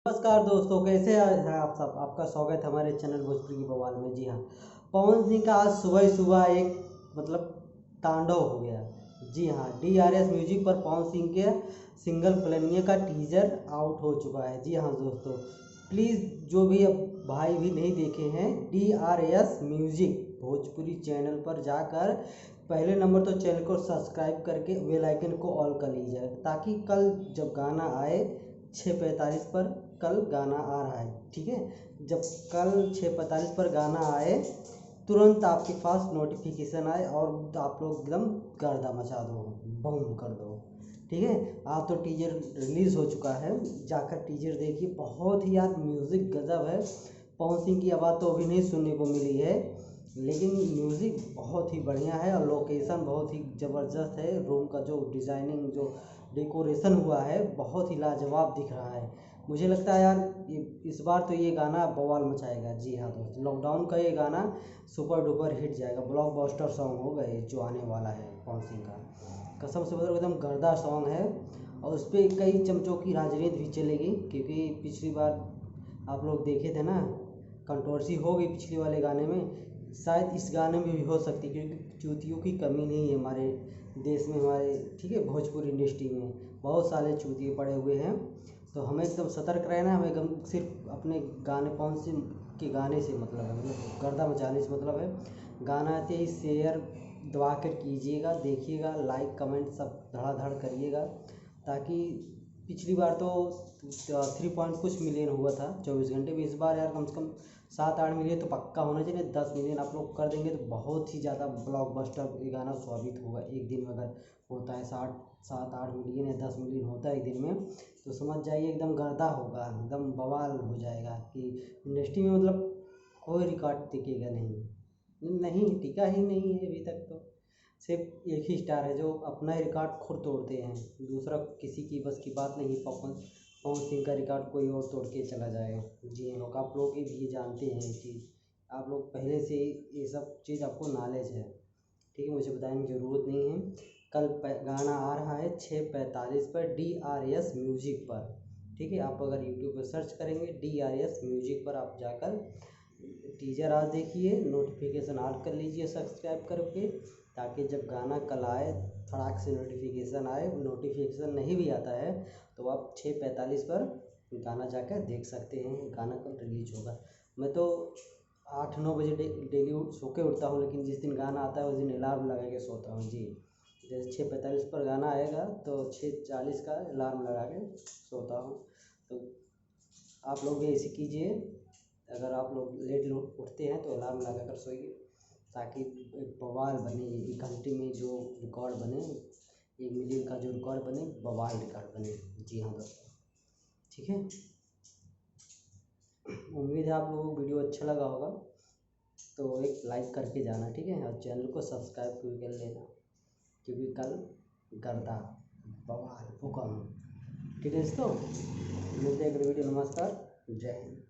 नमस्कार दोस्तों, कैसे हैं आप सब। आपका स्वागत है हमारे चैनल भोजपुरी की बवाल में। जी हाँ, पवन सिंह का आज सुबह ही सुबह एक तांडव हो गया। जी हाँ, DRS म्यूजिक पर पवन सिंह के सिंगल प्लेनिया का टीजर आउट हो चुका है। जी हाँ दोस्तों, प्लीज़ जो भी अब भाई भी नहीं देखे हैं, DRS म्यूजिक भोजपुरी चैनल पर जाकर पहले नंबर तो चैनल को सब्सक्राइब करके बेल आइकन को ऑल कर लीजिए, ताकि कल जब गाना आए 6:45 पर, कल गाना आ रहा है, ठीक है। जब कल 6:45 पर गाना आए, तुरंत आपके पास नोटिफिकेशन आए और आप लोग एकदम गर्दा मचा दो, बूम कर दो, ठीक है। आज तो टीजर रिलीज़ हो चुका है, जाकर टीजर देखिए। बहुत ही यार म्यूज़िक गजब है। पवन सिंह की आवाज़ तो अभी नहीं सुनने को मिली है, लेकिन म्यूज़िक बहुत ही बढ़िया है और लोकेशन बहुत ही ज़बरदस्त है। रूम का जो डिज़ाइनिंग, जो डेकोरेशन हुआ है, बहुत ही लाजवाब दिख रहा है। मुझे लगता है यार इस बार तो ये गाना बवाल मचाएगा। जी हाँ दोस्त, लॉकडाउन का ये गाना सुपर डुपर हिट जाएगा, ब्लॉकबस्टर सॉन्ग होगा ये जो आने वाला है पवन सिंह का। कसम से मतलब एकदम गर्दा सॉन्ग है और उस पर कई चमचों की राजनीति भी चलेगी, क्योंकि पिछली बार आप लोग देखे थे ना, कंट्रोवर्सी हो गई पिछले वाले गाने में। शायद इस गाने में भी हो सकती है, क्योंकि चूतियों की कमी नहीं है हमारे देश में, हमारे ठीक है भोजपुरी इंडस्ट्री में बहुत सारे चूतिए पड़े हुए हैं। तो हमें एकदम सतर्क रहना है। हमें एकदम सिर्फ अपने गाने, पवन सिंह के गाने से मतलब है, मतलब गर्दा मचाने से मतलब है। गाना आते ही शेयर दबा कर कीजिएगा, देखिएगा, लाइक कमेंट सब धड़ाधड़ करिएगा, ताकि पिछली बार तो 3 पॉइंट कुछ मिलियन हुआ था 24 घंटे में। इस बार यार कम से कम 7-8 मिलियन तो पक्का होना चाहिए। 10 मिलियन आप लोग कर देंगे तो बहुत ही ज़्यादा ब्लॉकबस्टर ये गाना साबित होगा। एक दिन में अगर होता है 7-8 मिलियन या 10 मिलियन होता है एक दिन में, तो समझ जाइए एकदम गर्दा होगा, एकदम बवाल हो जाएगा कि इंडस्ट्री में मतलब कोई रिकॉर्ड टिकेगा नहीं टिका ही नहीं है अभी तक। तो सिर्फ एक ही स्टार है जो अपना ही रिकॉर्ड खुद तोड़ते हैं, दूसरा किसी की बस की बात नहीं। पवन सिंह का रिकॉर्ड कोई और तोड़ के चला जाएगा। जी हाँ लोग, आप लोग भी ये जानते हैं ये चीज़, आप लोग पहले से ये सब चीज़ आपको नॉलेज है, ठीक है, मुझे बताने की ज़रूरत नहीं है। कल गाना आ रहा है 6:45 पर DRS म्यूजिक पर, ठीक है। आप अगर यूट्यूब पर सर्च करेंगे DRS म्यूजिक पर, आप जाकर टीजर आज देखिए, नोटिफिकेशन ऑन कर लीजिए सब्सक्राइब करके, ताकि जब गाना कल आए फटाक से नोटिफिकेशन आए। नोटिफिकेशन नहीं भी आता है तो आप 6:45 पर गाना जाकर देख सकते हैं। गाना कल रिलीज होगा। मैं तो 8-9 बजे डेली सो के उठता हूँ, लेकिन जिस दिन गाना आता है उस दिन अलार्म लगा के सोता हूँ। जी, जैसे 6:45 पर गाना आएगा तो 6:40 का अलार्म लगा के सोता हूँ। तो आप लोग भी ऐसे कीजिए। अगर आप लोग लेट उठते हैं तो अलार्म लगा कर सोइए, ताकि एक बवाल बने, 1 घंटे में जो रिकॉर्ड बने, 1 मिलियन का जो रिकॉर्ड बने, बवाल रिकॉर्ड बने। जी हाँ दोस्तों, ठीक है। उम्मीद है आप लोगों को वीडियो अच्छा लगा होगा, तो एक लाइक करके जाना, ठीक है, और चैनल को सब्सक्राइब भी कर लेना, क्योंकि कल गर्दा बवाल भूकंप, ठीक है दोस्तों। मिलते हैं अगले वीडियो। नमस्कार, जय हिंद।